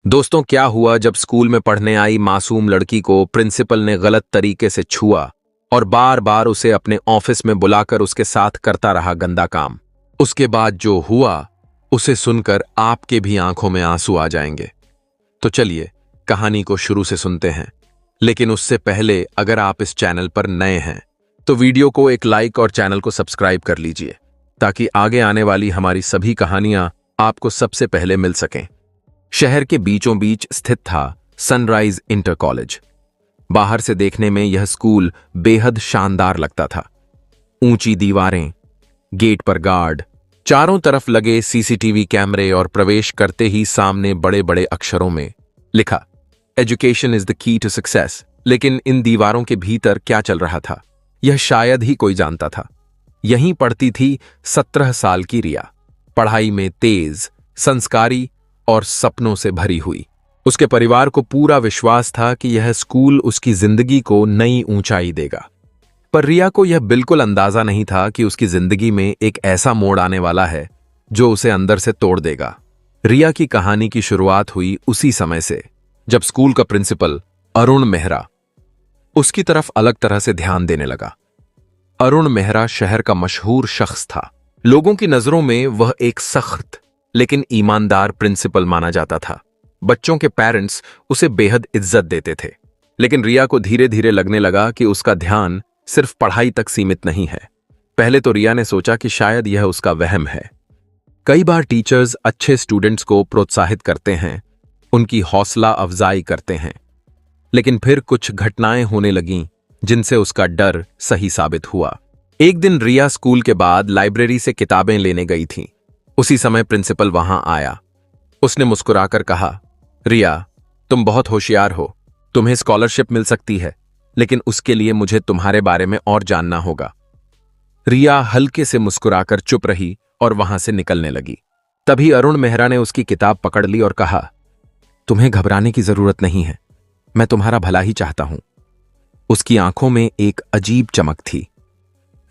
दोस्तों, क्या हुआ जब स्कूल में पढ़ने आई मासूम लड़की को प्रिंसिपल ने गलत तरीके से छुआ और बार बार उसे अपने ऑफिस में बुलाकर उसके साथ करता रहा गंदा काम। उसके बाद जो हुआ उसे सुनकर आपके भी आंखों में आंसू आ जाएंगे। तो चलिए कहानी को शुरू से सुनते हैं। लेकिन उससे पहले अगर आप इस चैनल पर नए हैं तो वीडियो को एक लाइक और चैनल को सब्सक्राइब कर लीजिए ताकि आगे आने वाली हमारी सभी कहानियां आपको सबसे पहले मिल सकें। शहर के बीचों बीच स्थित था सनराइज इंटर कॉलेज। बाहर से देखने में यह स्कूल बेहद शानदार लगता था। ऊंची दीवारें, गेट पर गार्ड, चारों तरफ लगे सीसीटीवी कैमरे और प्रवेश करते ही सामने बड़े बड़े अक्षरों में लिखा education is the key to success. लेकिन इन दीवारों के भीतर क्या चल रहा था यह शायद ही कोई जानता था। यहीं पढ़ती थी 17 साल की रिया, पढ़ाई में तेज, संस्कारी और सपनों से भरी हुई। उसके परिवार को पूरा विश्वास था कि यह स्कूल उसकी जिंदगी को नई ऊंचाई देगा। पर रिया को यह बिल्कुल अंदाजा नहीं था कि उसकी जिंदगी में एक ऐसा मोड़ आने वाला है जो उसे अंदर से तोड़ देगा। रिया की कहानी की शुरुआत हुई उसी समय से जब स्कूल का प्रिंसिपल अरुण मेहरा उसकी तरफ अलग तरह से ध्यान देने लगा। अरुण मेहरा शहर का मशहूर शख्स था। लोगों की नजरों में वह एक सख्त लेकिन ईमानदार प्रिंसिपल माना जाता था। बच्चों के पेरेंट्स उसे बेहद इज्जत देते थे। लेकिन रिया को धीरे धीरे लगने लगा कि उसका ध्यान सिर्फ पढ़ाई तक सीमित नहीं है। पहले तो रिया ने सोचा कि शायद यह उसका वहम है। कई बार टीचर्स अच्छे स्टूडेंट्स को प्रोत्साहित करते हैं, उनकी हौसला अफजाई करते हैं। लेकिन फिर कुछ घटनाएं होने लगीं जिनसे उसका डर सही साबित हुआ। एक दिन रिया स्कूल के बाद लाइब्रेरी से किताबें लेने गई थी। उसी समय प्रिंसिपल वहां आया। उसने मुस्कुराकर कहा, रिया, तुम बहुत होशियार हो, तुम्हें स्कॉलरशिप मिल सकती है, लेकिन उसके लिए मुझे तुम्हारे बारे में और जानना होगा। रिया हल्के से मुस्कुराकर चुप रही और वहां से निकलने लगी। तभी अरुण मेहरा ने उसकी किताब पकड़ ली और कहा, तुम्हें घबराने की जरूरत नहीं है, मैं तुम्हारा भला ही चाहता हूं। उसकी आंखों में एक अजीब चमक थी।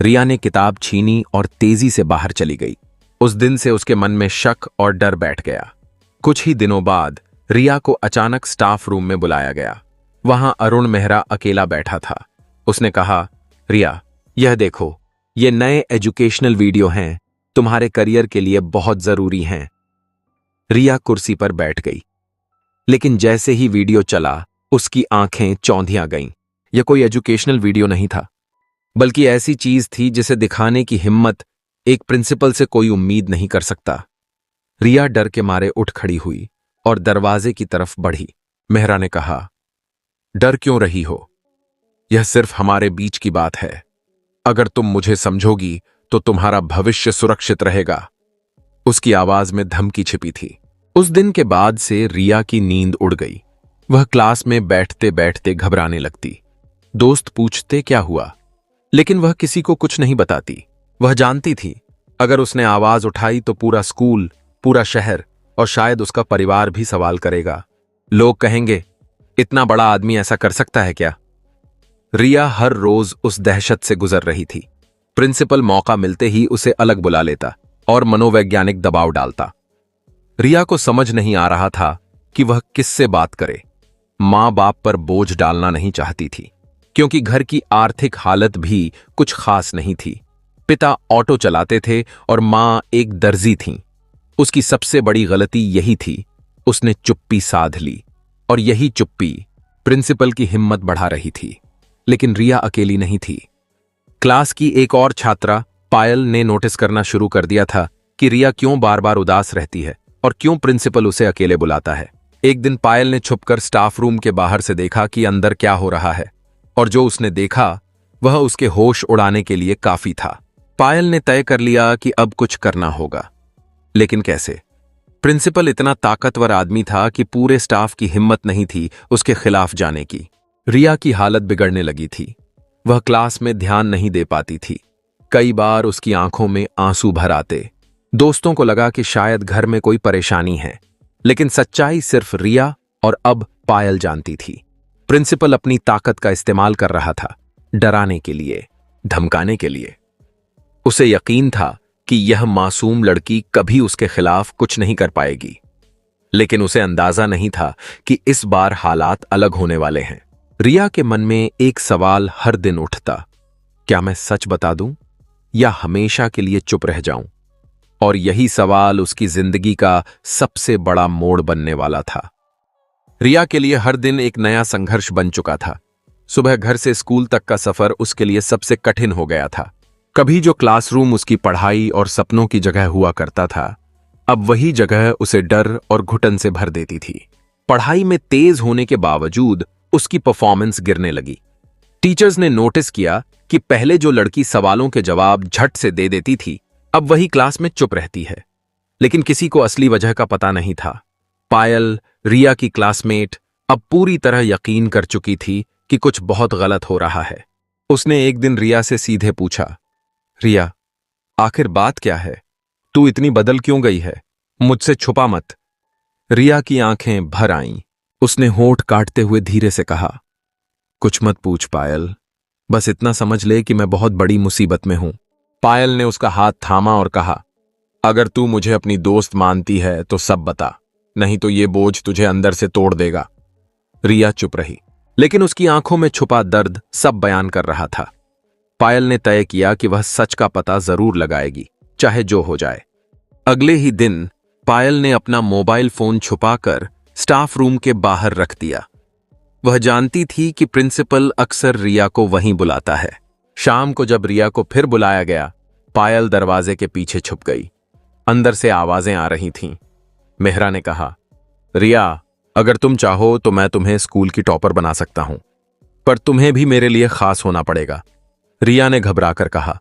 रिया ने किताब छीनी और तेजी से बाहर चली गई। उस दिन से उसके मन में शक और डर बैठ गया। कुछ ही दिनों बाद रिया को अचानक स्टाफ रूम में बुलाया गया। वहां अरुण मेहरा अकेला बैठा था। उसने कहा, रिया, यह देखो, ये नए एजुकेशनल वीडियो हैं, तुम्हारे करियर के लिए बहुत जरूरी हैं। रिया कुर्सी पर बैठ गई। लेकिन जैसे ही वीडियो चला उसकी आंखें चौंधियां गईं। यह कोई एजुकेशनल वीडियो नहीं था, बल्कि ऐसी चीज थी जिसे दिखाने की हिम्मत एक प्रिंसिपल से कोई उम्मीद नहीं कर सकता। रिया डर के मारे उठ खड़ी हुई और दरवाजे की तरफ बढ़ी। मेहरा ने कहा, डर क्यों रही हो? यह सिर्फ हमारे बीच की बात है। अगर तुम मुझे समझोगी तो तुम्हारा भविष्य सुरक्षित रहेगा। उसकी आवाज में धमकी छिपी थी। उस दिन के बाद से रिया की नींद उड़ गई। वह क्लास में बैठते बैठते घबराने लगती। दोस्त पूछते क्या हुआ, लेकिन वह किसी को कुछ नहीं बताती। वह जानती थी अगर उसने आवाज उठाई तो पूरा स्कूल, पूरा शहर और शायद उसका परिवार भी सवाल करेगा। लोग कहेंगे, इतना बड़ा आदमी ऐसा कर सकता है क्या? रिया हर रोज उस दहशत से गुजर रही थी। प्रिंसिपल मौका मिलते ही उसे अलग बुला लेता और मनोवैज्ञानिक दबाव डालता। रिया को समझ नहीं आ रहा था कि वह किससे बात करे। मां बाप पर बोझ डालना नहीं चाहती थी, क्योंकि घर की आर्थिक हालत भी कुछ खास नहीं थी। पिता ऑटो चलाते थे और मां एक दर्जी थीं। उसकी सबसे बड़ी गलती यही थी, उसने चुप्पी साध ली और यही चुप्पी प्रिंसिपल की हिम्मत बढ़ा रही थी। लेकिन रिया अकेली नहीं थी। क्लास की एक और छात्रा पायल ने नोटिस करना शुरू कर दिया था कि रिया क्यों बार बार उदास रहती है और क्यों प्रिंसिपल उसे अकेले बुलाता है। एक दिन पायल ने छुपकर स्टाफ रूम के बाहर से देखा कि अंदर क्या हो रहा है, और जो उसने देखा वह उसके होश उड़ाने के लिए काफी था। पायल ने तय कर लिया कि अब कुछ करना होगा, लेकिन कैसे? प्रिंसिपल इतना ताकतवर आदमी था कि पूरे स्टाफ की हिम्मत नहीं थी उसके खिलाफ जाने की। रिया की हालत बिगड़ने लगी थी। वह क्लास में ध्यान नहीं दे पाती थी। कई बार उसकी आंखों में आंसू भर आते। दोस्तों को लगा कि शायद घर में कोई परेशानी है, लेकिन सच्चाई सिर्फ रिया और अब पायल जानती थी। प्रिंसिपल अपनी ताकत का इस्तेमाल कर रहा था, डराने के लिए, धमकाने के लिए। उसे यकीन था कि यह मासूम लड़की कभी उसके खिलाफ कुछ नहीं कर पाएगी। लेकिन उसे अंदाजा नहीं था कि इस बार हालात अलग होने वाले हैं। रिया के मन में एक सवाल हर दिन उठता, क्या मैं सच बता दूं या हमेशा के लिए चुप रह जाऊं? और यही सवाल उसकी जिंदगी का सबसे बड़ा मोड़ बनने वाला था। रिया के लिए हर दिन एक नया संघर्ष बन चुका था। सुबह घर से स्कूल तक का सफर उसके लिए सबसे कठिन हो गया था। कभी जो क्लासरूम उसकी पढ़ाई और सपनों की जगह हुआ करता था, अब वही जगह उसे डर और घुटन से भर देती थी। पढ़ाई में तेज होने के बावजूद उसकी परफॉर्मेंस गिरने लगी। टीचर्स ने नोटिस किया कि पहले जो लड़की सवालों के जवाब झट से दे देती थी, अब वही क्लास में चुप रहती है। लेकिन किसी को असली वजह का पता नहीं था। पायल, रिया की क्लासमेट, अब पूरी तरह यकीन कर चुकी थी कि कुछ बहुत गलत हो रहा है। उसने एक दिन रिया से सीधे पूछा, रिया, आखिर बात क्या है? तू इतनी बदल क्यों गई है? मुझसे छुपा मत। रिया की आंखें भर आईं। उसने होंठ काटते हुए धीरे से कहा, कुछ मत पूछ पायल, बस इतना समझ ले कि मैं बहुत बड़ी मुसीबत में हूं। पायल ने उसका हाथ थामा और कहा, अगर तू मुझे अपनी दोस्त मानती है तो सब बता, नहीं तो ये बोझ तुझे अंदर से तोड़ देगा। रिया चुप रही, लेकिन उसकी आंखों में छुपा दर्द सब बयान कर रहा था। पायल ने तय किया कि वह सच का पता जरूर लगाएगी, चाहे जो हो जाए। अगले ही दिन पायल ने अपना मोबाइल फोन छुपाकर स्टाफ रूम के बाहर रख दिया। वह जानती थी कि प्रिंसिपल अक्सर रिया को वहीं बुलाता है। शाम को जब रिया को फिर बुलाया गया, पायल दरवाजे के पीछे छुप गई। अंदर से आवाजें आ रही थीं। मेहरा ने कहा, रिया, अगर तुम चाहो तो मैं तुम्हें स्कूल की टॉपर बना सकता हूं, पर तुम्हें भी मेरे लिए खास होना पड़ेगा। रिया ने घबराकर कहा,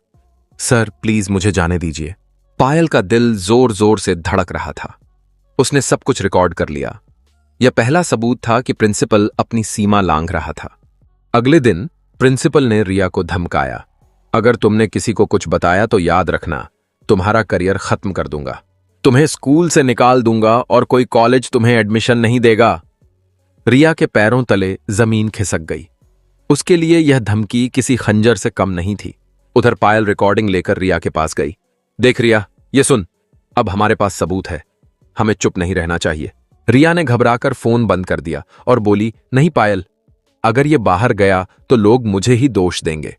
सर प्लीज मुझे जाने दीजिए। पायल का दिल जोर जोर से धड़क रहा था। उसने सब कुछ रिकॉर्ड कर लिया। यह पहला सबूत था कि प्रिंसिपल अपनी सीमा लांघ रहा था। अगले दिन प्रिंसिपल ने रिया को धमकाया, अगर तुमने किसी को कुछ बताया तो याद रखना, तुम्हारा करियर खत्म कर दूंगा, तुम्हें स्कूल से निकाल दूंगा और कोई कॉलेज तुम्हें एडमिशन नहीं देगा। रिया के पैरों तले जमीन खिसक गई। उसके लिए यह धमकी किसी खंजर से कम नहीं थी। उधर पायल रिकॉर्डिंग लेकर रिया के पास गई। देख रिया, ये सुन, अब हमारे पास सबूत है, हमें चुप नहीं रहना चाहिए। रिया ने घबराकर फोन बंद कर दिया और बोली, नहीं पायल, अगर ये बाहर गया तो लोग मुझे ही दोष देंगे,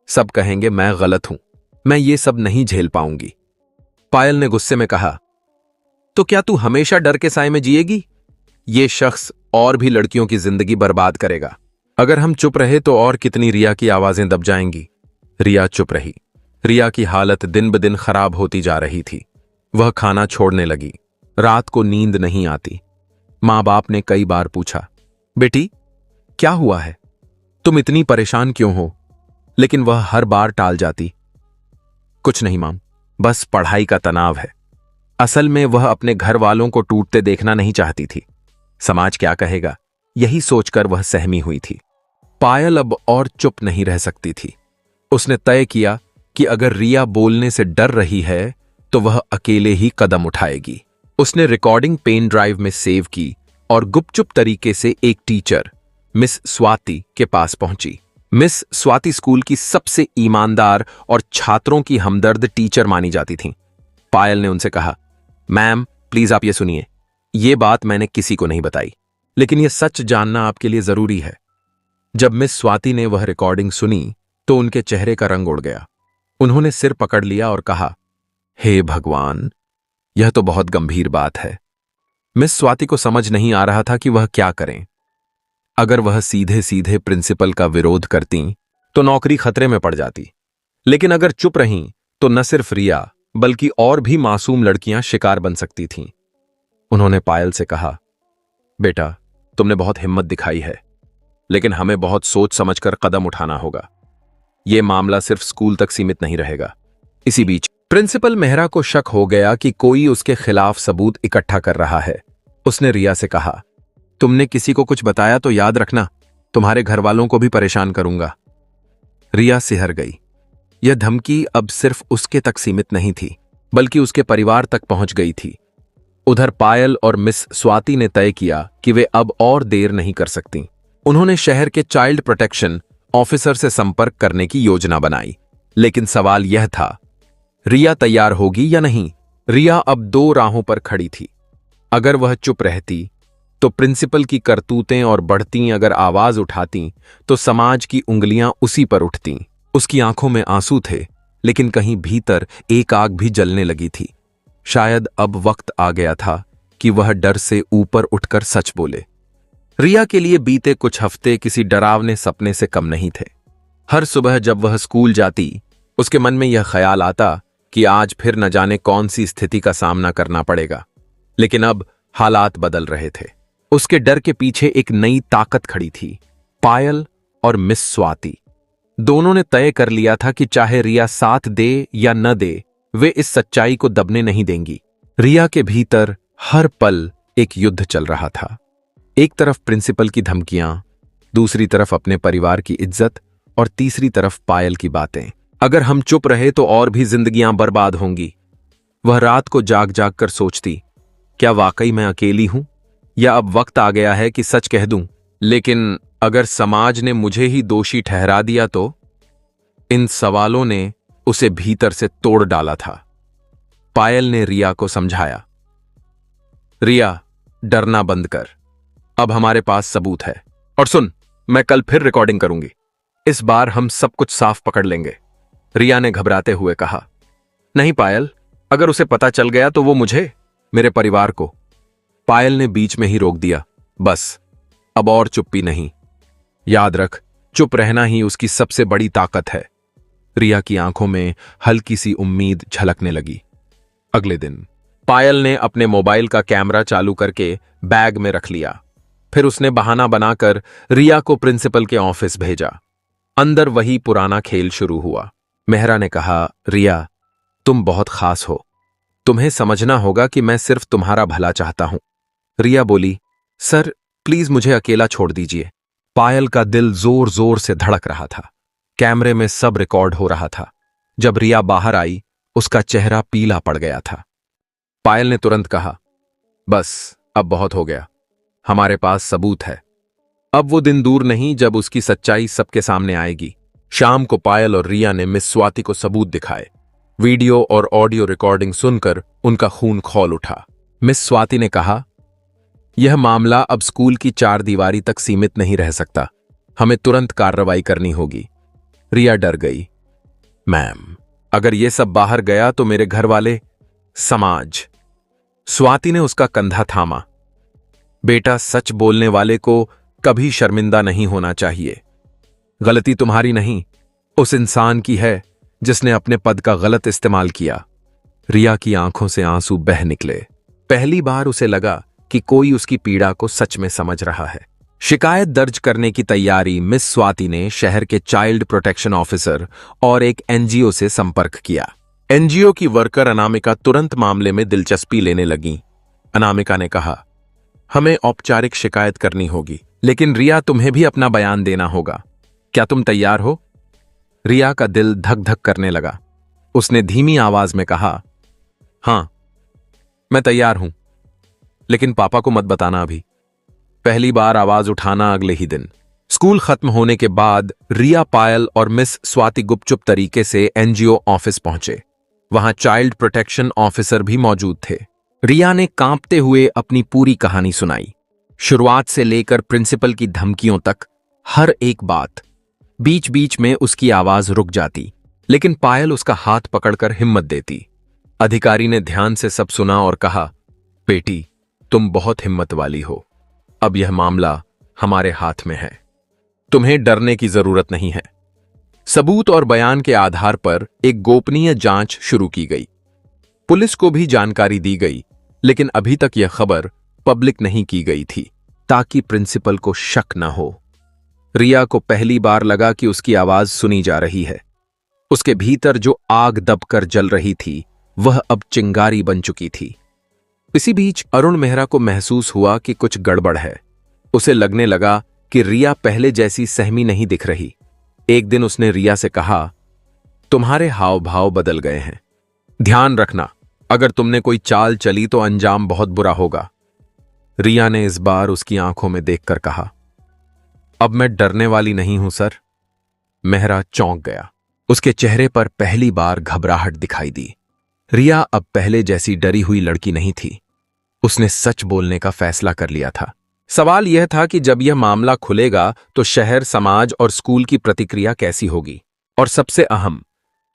सब कहेंगे मैं गलत हूं, मैं ये सब नहीं झेल पाऊंगी। पायल ने गुस्से में कहा, तो क्या तू हमेशा डर के साए में जिएगी? ये शख्स और भी लड़कियों की जिंदगी बर्बाद करेगा। अगर हम चुप रहे तो और कितनी रिया की आवाजें दब जाएंगी। रिया चुप रही। रिया की हालत दिन ब दिन खराब होती जा रही थी। वह खाना छोड़ने लगी। रात को नींद नहीं आती। मां बाप ने कई बार पूछा, बेटी क्या हुआ है, तुम इतनी परेशान क्यों हो? लेकिन वह हर बार टाल जाती, कुछ नहीं मां, बस पढ़ाई का तनाव है। असल में वह अपने घर वालों को टूटते देखना नहीं चाहती थी। समाज क्या कहेगा, यही सोचकर वह सहमी हुई थी। पायल अब और चुप नहीं रह सकती थी। उसने तय किया कि अगर रिया बोलने से डर रही है तो वह अकेले ही कदम उठाएगी। उसने रिकॉर्डिंग पेन ड्राइव में सेव की और गुपचुप तरीके से एक टीचर, मिस स्वाति, के पास पहुंची। मिस स्वाति स्कूल की सबसे ईमानदार और छात्रों की हमदर्द टीचर मानी जाती थीं। पायल ने उनसे कहा, मैम प्लीज आप ये सुनिए, ये बात मैंने किसी को नहीं बताई, लेकिन यह सच जानना आपके लिए जरूरी है। जब मिस स्वाति ने वह रिकॉर्डिंग सुनी तो उनके चेहरे का रंग उड़ गया। उन्होंने सिर पकड़ लिया और कहा, हे भगवान, यह तो बहुत गंभीर बात है। मिस स्वाति को समझ नहीं आ रहा था कि वह क्या करें। अगर वह सीधे सीधे प्रिंसिपल का विरोध करती तो नौकरी खतरे में पड़ जाती, लेकिन अगर चुप रहीं तो न सिर्फ रिया बल्कि और भी मासूम लड़कियां शिकार बन सकती थीं। उन्होंने पायल से कहा, बेटा तुमने बहुत हिम्मत दिखाई है, लेकिन हमें बहुत सोच समझकर कदम उठाना होगा। यह मामला सिर्फ स्कूल तक सीमित नहीं रहेगा। इसी बीच प्रिंसिपल मेहरा को शक हो गया कि कोई उसके खिलाफ सबूत इकट्ठा कर रहा है। उसने रिया से कहा, तुमने किसी को कुछ बताया तो याद रखना, तुम्हारे घर वालों को भी परेशान करूंगा। रिया सिहर गई। यह धमकी अब सिर्फ उसके तक सीमित नहीं थी, बल्कि उसके परिवार तक पहुंच गई थी। उधर पायल और मिस स्वाति ने तय किया कि वे अब और देर नहीं कर सकती। उन्होंने शहर के चाइल्ड प्रोटेक्शन ऑफिसर से संपर्क करने की योजना बनाई। लेकिन सवाल यह था, रिया तैयार होगी या नहीं? रिया अब दो राहों पर खड़ी थी। अगर वह चुप रहती तो प्रिंसिपल की करतूतें और बढ़ती, अगर आवाज उठाती तो समाज की उंगलियां उसी पर उठतीं। उसकी आंखों में आंसू थे, लेकिन कहीं भीतर एक आग भी जलने लगी थी। शायद अब वक्त आ गया था कि वह डर से ऊपर उठकर सच बोले। रिया के लिए बीते कुछ हफ्ते किसी डरावने सपने से कम नहीं थे। हर सुबह जब वह स्कूल जाती, उसके मन में यह ख्याल आता कि आज फिर न जाने कौन सी स्थिति का सामना करना पड़ेगा। लेकिन अब हालात बदल रहे थे। उसके डर के पीछे एक नई ताकत खड़ी थी, पायल और मिस स्वाति। दोनों ने तय कर लिया था कि चाहे रिया साथ दे या न दे, वे इस सच्चाई को दबने नहीं देंगी। रिया के भीतर हर पल एक युद्ध चल रहा था। एक तरफ प्रिंसिपल की धमकियां, दूसरी तरफ अपने परिवार की इज्जत और तीसरी तरफ पायल की बातें। अगर हम चुप रहे तो और भी जिंदगियां बर्बाद होंगी। वह रात को जाग जाग कर सोचती, क्या वाकई मैं अकेली हूं, या अब वक्त आ गया है कि सच कह दूं? लेकिन अगर समाज ने मुझे ही दोषी ठहरा दिया तो? इन सवालों ने उसे भीतर से तोड़ डाला था। पायल ने रिया को समझाया, रिया, डरना बंद कर। अब हमारे पास सबूत है। और सुन, मैं कल फिर रिकॉर्डिंग करूंगी। इस बार हम सब कुछ साफ पकड़ लेंगे। रिया ने घबराते हुए कहा, नहीं पायल, अगर उसे पता चल गया तो वो मुझे, मेरे परिवार को। पायल ने बीच में ही रोक दिया, बस अब और चुप्पी नहीं। याद रख, चुप रहना ही उसकी सबसे बड़ी ताकत है। रिया की आंखों में हल्की सी उम्मीद झलकने लगी। अगले दिन पायल ने अपने मोबाइल का कैमरा चालू करके बैग में रख लिया। फिर उसने बहाना बनाकर रिया को प्रिंसिपल के ऑफिस भेजा। अंदर वही पुराना खेल शुरू हुआ। मेहरा ने कहा, रिया, तुम बहुत खास हो। तुम्हें समझना होगा कि मैं सिर्फ तुम्हारा भला चाहता हूं। रिया बोली, सर प्लीज मुझे अकेला छोड़ दीजिए। पायल का दिल जोर जोर से धड़क रहा था। कैमरे में सब रिकॉर्ड हो रहा था। जब रिया बाहर आई, उसका चेहरा पीला पड़ गया था। पायल ने तुरंत कहा, बस अब बहुत हो गया, हमारे पास सबूत है। अब वो दिन दूर नहीं जब उसकी सच्चाई सबके सामने आएगी। शाम को पायल और रिया ने मिस स्वाति को सबूत दिखाए। वीडियो और ऑडियो रिकॉर्डिंग सुनकर उनका खून खौल उठा। मिस स्वाति ने कहा, यह मामला अब स्कूल की चार दीवारी तक सीमित नहीं रह सकता। हमें तुरंत कार्रवाई करनी होगी। रिया डर गई, मैम, अगर यह सब बाहर गया तो मेरे घर वाले, समाज। स्वाति ने उसका कंधा थामा। बेटा, सच बोलने वाले को कभी शर्मिंदा नहीं होना चाहिए। गलती तुम्हारी नहीं, उस इंसान की है जिसने अपने पद का गलत इस्तेमाल किया। रिया की आंखों से आंसू बह निकले। पहली बार उसे लगा कि कोई उसकी पीड़ा को सच में समझ रहा है। शिकायत दर्ज करने की तैयारी मिस स्वाति ने शहर के चाइल्ड प्रोटेक्शन ऑफिसर और एक एनजीओ से संपर्क किया। एनजीओ की वर्कर अनामिका तुरंत मामले में दिलचस्पी लेने लगी। अनामिका ने कहा, हमें औपचारिक शिकायत करनी होगी, लेकिन रिया तुम्हें भी अपना बयान देना होगा। क्या तुम तैयार हो? रिया का दिल धक धक करने लगा। उसने धीमी आवाज में कहा, हां, मैं तैयार हूं, लेकिन पापा को मत बताना अभी। पहली बार आवाज उठाना अगले ही दिन। स्कूल खत्म होने के बाद रिया, पायल और मिस स्वाति गुपचुप तरीके से एनजीओ ऑफिस पहुंचे। वहां चाइल्ड प्रोटेक्शन ऑफिसर भी मौजूद थे। रिया ने कांपते हुए अपनी पूरी कहानी सुनाई, शुरुआत से लेकर प्रिंसिपल की धमकियों तक। हर एक बात। बीच बीच में उसकी आवाज रुक जाती, लेकिन पायल उसका हाथ पकड़कर हिम्मत देती। अधिकारी ने ध्यान से सब सुना और कहा, बेटी, तुम बहुत हिम्मत वाली हो। अब यह मामला हमारे हाथ में है। तुम्हें डरने की जरूरत नहीं है। सबूत और बयान के आधार पर एक गोपनीय जांच शुरू की गई। पुलिस को भी जानकारी दी गई, लेकिन अभी तक यह खबर पब्लिक नहीं की गई थी, ताकि प्रिंसिपल को शक न हो। रिया को पहली बार लगा कि उसकी आवाज सुनी जा रही है। उसके भीतर जो आग दबकर जल रही थी, वह अब चिंगारी बन चुकी थी। इसी बीच अरुण मेहरा को महसूस हुआ कि कुछ गड़बड़ है। उसे लगने लगा कि रिया पहले जैसी सहमी नहीं दिख रही। एक दिन उसने रिया से कहा, तुम्हारे हाव भाव बदल गए हैं। ध्यान रखना, अगर तुमने कोई चाल चली तो अंजाम बहुत बुरा होगा। रिया ने इस बार उसकी आंखों में देखकर कहा, अब मैं डरने वाली नहीं हूं सर। मेहरा चौंक गया। उसके चेहरे पर पहली बार घबराहट दिखाई दी। रिया अब पहले जैसी डरी हुई लड़की नहीं थी। उसने सच बोलने का फैसला कर लिया था। सवाल यह था कि जब यह मामला खुलेगा तो शहर, समाज और स्कूल की प्रतिक्रिया कैसी होगी, और सबसे अहम,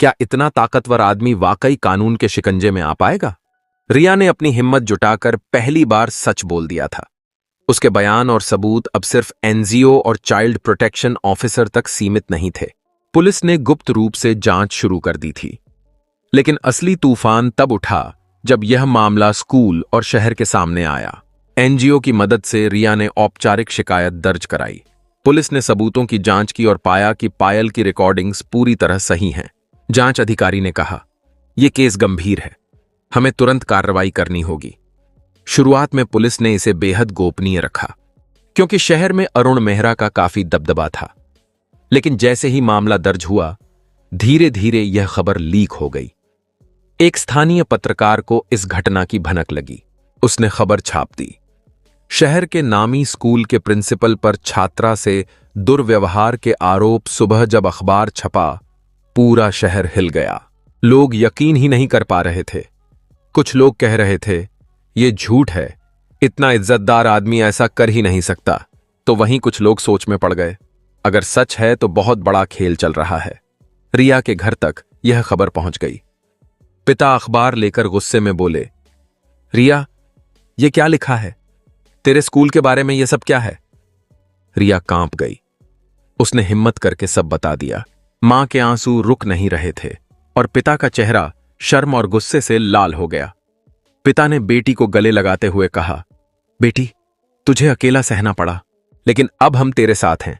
क्या इतना ताकतवर आदमी वाकई कानून के शिकंजे में आ पाएगा? रिया ने अपनी हिम्मत जुटाकर पहली बार सच बोल दिया था। उसके बयान और सबूत अब सिर्फ एनजीओ और चाइल्ड प्रोटेक्शन ऑफिसर तक सीमित नहीं थे। पुलिस ने गुप्त रूप से जांच शुरू कर दी थी। लेकिन असली तूफान तब उठा जब यह मामला स्कूल और शहर के सामने आया। एनजीओ की मदद से रिया ने औपचारिक शिकायत दर्ज कराई। पुलिस ने सबूतों की जांच की और पाया कि पायल की रिकॉर्डिंग्स पूरी तरह सही हैं। जांच अधिकारी ने कहा, यह केस गंभीर है, हमें तुरंत कार्रवाई करनी होगी। शुरुआत में पुलिस ने इसे बेहद गोपनीय रखा, क्योंकि शहर में अरुण मेहरा का काफी दबदबा था। लेकिन जैसे ही मामला दर्ज हुआ, धीरे धीरे यह खबर लीक हो गई। एक स्थानीय पत्रकार को इस घटना की भनक लगी। उसने खबर छाप दी। शहर के नामी स्कूल के प्रिंसिपल पर छात्रा से दुर्व्यवहार के आरोप। सुबह जब अखबार छपा, पूरा शहर हिल गया। लोग यकीन ही नहीं कर पा रहे थे। कुछ लोग कह रहे थे, यह झूठ है, इतना इज्जतदार आदमी ऐसा कर ही नहीं सकता। तो वहीं कुछ लोग सोच में पड़ गए, अगर सच है तो बहुत बड़ा खेल चल रहा है। रिया के घर तक यह खबर पहुंच गई। पिता अखबार लेकर गुस्से में बोले, रिया, यह क्या लिखा है? तेरे स्कूल के बारे में यह सब क्या है? रिया कांप गई। उसने हिम्मत करके सब बता दिया। मां के आंसू रुक नहीं रहे थे और पिता का चेहरा शर्म और गुस्से से लाल हो गया। पिता ने बेटी को गले लगाते हुए कहा, बेटी, तुझे अकेला सहना पड़ा, लेकिन अब हम तेरे साथ हैं।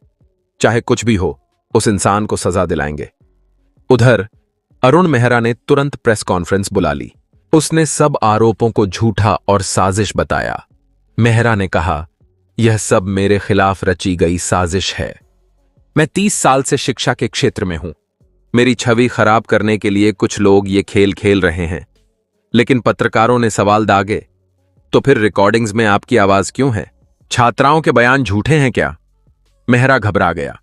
चाहे कुछ भी हो, उस इंसान को सजा दिलाएंगे। उधर अरुण मेहरा ने तुरंत प्रेस कॉन्फ्रेंस बुला ली। उसने सब आरोपों को झूठा और साजिश बताया। मेहरा ने कहा, यह सब मेरे खिलाफ रची गई साजिश है। मैं 30 साल से शिक्षा के क्षेत्र में हूं। मेरी छवि खराब करने के लिए कुछ लोग ये खेल खेल रहे हैं। लेकिन पत्रकारों ने सवाल दागे, तो फिर रिकॉर्डिंग्स में आपकी आवाज क्यों है? छात्राओं के बयान झूठे हैं क्या? मेहरा घबरा गया,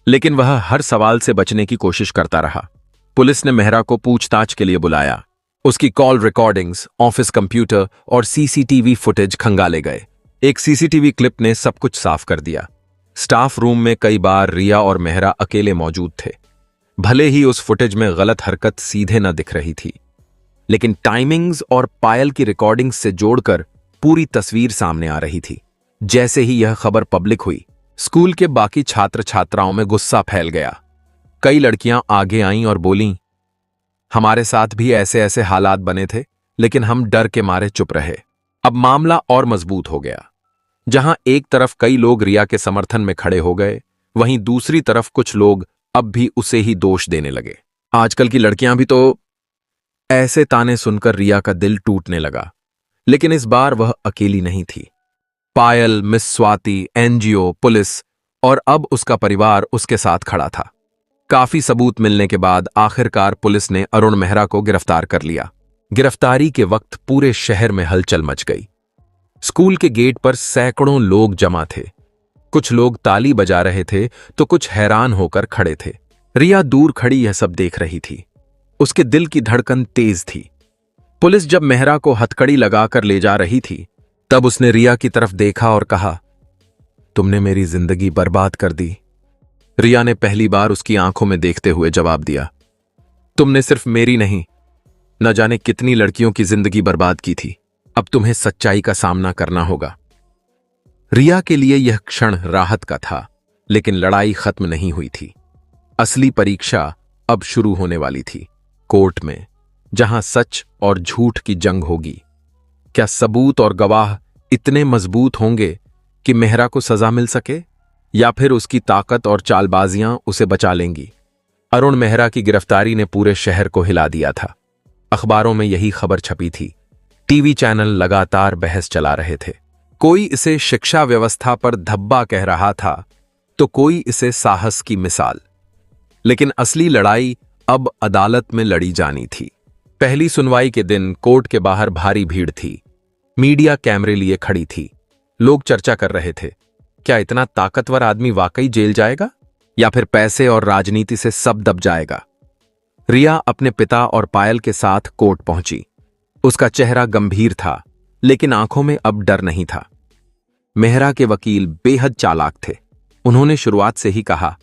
लेकिन वह हर सवाल से बचने की कोशिश करता रहा। पुलिस ने मेहरा को पूछताछ के लिए बुलाया। उसकी कॉल रिकॉर्डिंग्स, ऑफिस कंप्यूटर और सीसीटीवी फुटेज खंगाले गए। एक सीसीटीवी क्लिप ने सब कुछ साफ कर दिया। स्टाफ रूम में कई बार रिया और मेहरा अकेले मौजूद थे। भले ही उस फुटेज में गलत हरकत सीधे न दिख रही थी, लेकिन टाइमिंग्स और पायल की रिकॉर्डिंग्स से जोड़कर पूरी तस्वीर सामने आ रही थी। जैसे ही यह खबर पब्लिक हुई, स्कूल के बाकी छात्र छात्राओं में गुस्सा फैल गया। कई लड़कियां आगे आईं और बोलीं, हमारे साथ भी ऐसे ऐसे हालात बने थे, लेकिन हम डर के मारे चुप रहे। अब मामला और मजबूत हो गया। जहां एक तरफ कई लोग रिया के समर्थन में खड़े हो गए, वहीं दूसरी तरफ कुछ लोग अब भी उसे ही दोष देने लगे। आजकल की लड़कियां भी तो, ऐसे ताने सुनकर रिया का दिल टूटने लगा। लेकिन इस बार वह अकेली नहीं थी। पायल, मिस स्वाति, एनजीओ, पुलिस और अब उसका परिवार उसके साथ खड़ा था। काफी सबूत मिलने के बाद आखिरकार पुलिस ने अरुण मेहरा को गिरफ्तार कर लिया। गिरफ्तारी के वक्त पूरे शहर में हलचल मच गई। स्कूल के गेट पर सैकड़ों लोग जमा थे। कुछ लोग ताली बजा रहे थे तो कुछ हैरान होकर खड़े थे। रिया दूर खड़ी यह सब देख रही थी। उसके दिल की धड़कन तेज थी। पुलिस जब मेहरा को हथकड़ी लगाकर ले जा रही थी, तब उसने रिया की तरफ देखा और कहा, तुमने मेरी जिंदगी बर्बाद कर दी। रिया ने पहली बार उसकी आंखों में देखते हुए जवाब दिया, तुमने सिर्फ मेरी नहीं, न जाने कितनी लड़कियों की जिंदगी बर्बाद की थी। अब तुम्हें सच्चाई का सामना करना होगा। रिया के लिए यह क्षण राहत का था, लेकिन लड़ाई खत्म नहीं हुई थी। असली परीक्षा अब शुरू होने वाली थी, कोर्ट में, जहां सच और झूठ की जंग होगी। क्या सबूत और गवाह इतने मजबूत होंगे कि मेहरा को सजा मिल सके, या फिर उसकी ताकत और चालबाजियां उसे बचा लेंगी? अरुण मेहरा की गिरफ्तारी ने पूरे शहर को हिला दिया था। अखबारों में यही खबर छपी थी। टीवी चैनल लगातार बहस चला रहे थे। कोई इसे शिक्षा व्यवस्था पर धब्बा कह रहा था, तो कोई इसे साहस की मिसाल। लेकिन असली लड़ाई अब अदालत में लड़ी जानी थी। पहली सुनवाई के दिन कोर्ट के बाहर भारी भीड़ थी। मीडिया कैमरे लिए खड़ी थी। लोग चर्चा कर रहे थे, क्या इतना ताकतवर आदमी वाकई जेल जाएगा, या फिर पैसे और राजनीति से सब दब जाएगा? रिया अपने पिता और पायल के साथ कोर्ट पहुंची। उसका चेहरा गंभीर था, लेकिन आंखों में अब डर नहीं था। मेहरा के वकील बेहद चालाक थे। उन्होंने शुरुआत से ही कहा,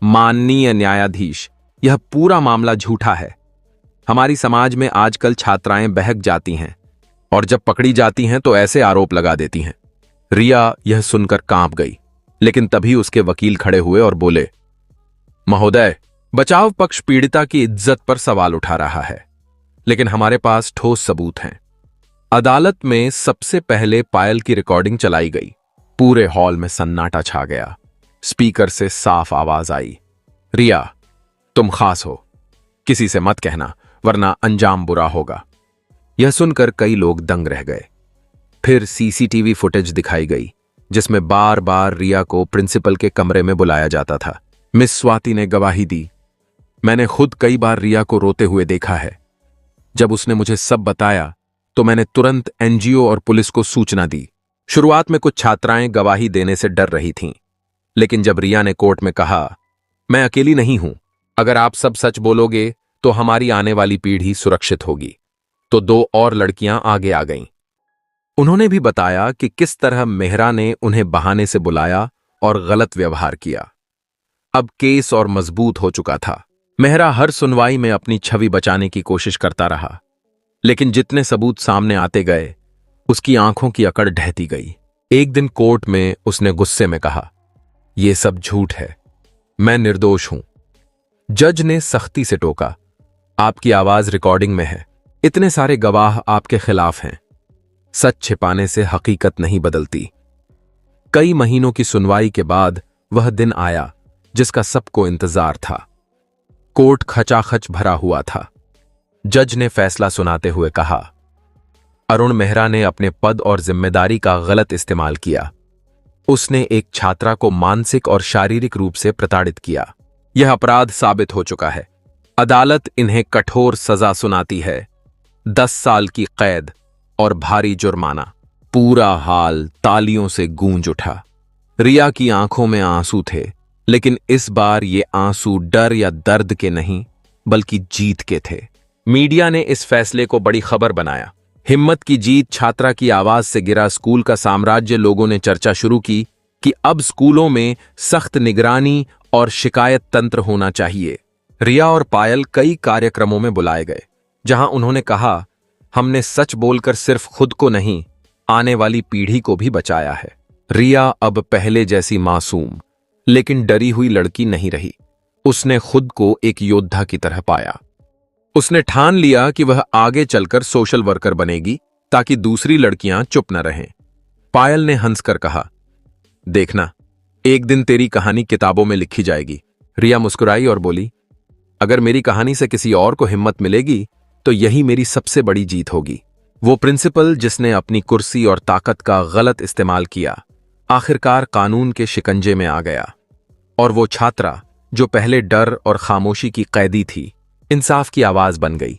माननीय न्यायाधीश, यह पूरा मामला झूठा है। हमारी समाज में आजकल छात्राएं बहक जाती हैं और जब पकड़ी जाती हैं तो ऐसे आरोप लगा देती हैं। रिया यह सुनकर कांप गई, लेकिन तभी उसके वकील खड़े हुए और बोले, महोदय, बचाव पक्ष पीड़िता की इज्जत पर सवाल उठा रहा है, लेकिन हमारे पास ठोस सबूत हैं। अदालत में सबसे पहले पायल की रिकॉर्डिंग चलाई गई। पूरे हॉल में सन्नाटा छा गया। स्पीकर से साफ आवाज आई, रिया, तुम खास हो, किसी से मत कहना वरना अंजाम बुरा होगा। यह सुनकर कई लोग दंग रह गए। फिर सीसीटीवी फुटेज दिखाई गई, जिसमें बार बार रिया को प्रिंसिपल के कमरे में बुलाया जाता था। मिस स्वाति ने गवाही दी, मैंने खुद कई बार रिया को रोते हुए देखा है। जब उसने मुझे सब बताया तो मैंने तुरंत एनजीओ और पुलिस को सूचना दी। शुरुआत में कुछ छात्राएं गवाही देने से डर रही थीं, लेकिन जब रिया ने कोर्ट में कहा, मैं अकेली नहीं हूं, अगर आप सब सच बोलोगे तो हमारी आने वाली पीढ़ी सुरक्षित होगी, तो 2 और लड़कियां आगे आ गईं। उन्होंने भी बताया कि किस तरह मेहरा ने उन्हें बहाने से बुलाया और गलत व्यवहार किया। अब केस और मजबूत हो चुका था। मेहरा हर सुनवाई में अपनी छवि बचाने की कोशिश करता रहा, लेकिन जितने सबूत सामने आते गए, उसकी आंखों की अकड़ ढहती गई। एक दिन कोर्ट में उसने गुस्से में कहा, यह सब झूठ है, मैं निर्दोष हूं। जज ने सख्ती से टोका, आपकी आवाज रिकॉर्डिंग में है, इतने सारे गवाह आपके खिलाफ हैं, सच छिपाने से हकीकत नहीं बदलती। कई महीनों की सुनवाई के बाद वह दिन आया जिसका सबको इंतजार था। कोर्ट खचाखच भरा हुआ था। जज ने फैसला सुनाते हुए कहा, अरुण मेहरा ने अपने पद और जिम्मेदारी का गलत इस्तेमाल किया। उसने एक छात्रा को मानसिक और शारीरिक रूप से प्रताड़ित किया। यह अपराध साबित हो चुका है। अदालत इन्हें कठोर सजा सुनाती है, 10 साल की कैद और भारी जुर्माना। पूरा हाल तालियों से गूंज उठा। रिया की आंखों में आंसू थे, लेकिन इस बार ये आंसू डर या दर्द के नहीं, बल्कि जीत के थे। मीडिया ने इस फैसले को बड़ी खबर बनाया। हिम्मत की जीत, छात्रा की आवाज से गिरा स्कूल का साम्राज्य। लोगों ने चर्चा शुरू की कि अब स्कूलों में सख्त निगरानी और शिकायत तंत्र होना चाहिए। रिया और पायल कई कार्यक्रमों में बुलाए गए, जहां उन्होंने कहा, हमने सच बोलकर सिर्फ खुद को नहीं, आने वाली पीढ़ी को भी बचाया है। रिया अब पहले जैसी मासूम लेकिन डरी हुई लड़की नहीं रही। उसने खुद को एक योद्धा की तरह पाया। उसने ठान लिया कि वह आगे चलकर सोशल वर्कर बनेगी, ताकि दूसरी लड़कियां चुप न रहें। पायल ने हंसकर कहा, देखना, एक दिन तेरी कहानी किताबों में लिखी जाएगी। रिया मुस्कुराई और बोली, अगर मेरी कहानी से किसी और को हिम्मत मिलेगी तो यही मेरी सबसे बड़ी जीत होगी। वो प्रिंसिपल जिसने अपनी कुर्सी और ताकत का गलत इस्तेमाल किया, आखिरकार कानून के शिकंजे में आ गया। और वो छात्रा जो पहले डर और खामोशी की कैदी थी, इंसाफ की आवाज बन गई।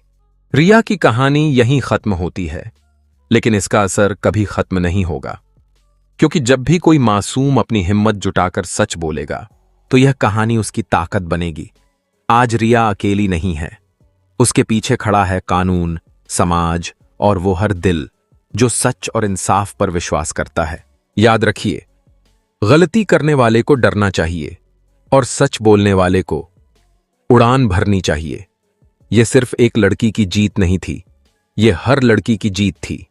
रिया की कहानी यहीं खत्म होती है, लेकिन इसका असर कभी खत्म नहीं होगा, क्योंकि जब भी कोई मासूम अपनी हिम्मत जुटाकर सच बोलेगा तो यह कहानी उसकी ताकत बनेगी। आज रिया अकेली नहीं है, उसके पीछे खड़ा है कानून, समाज और वो हर दिल जो सच और इंसाफ पर विश्वास करता है। याद रखिए, गलती करने वाले को डरना चाहिए और सच बोलने वाले को उड़ान भरनी चाहिए। यह सिर्फ एक लड़की की जीत नहीं थी, यह हर लड़की की जीत थी।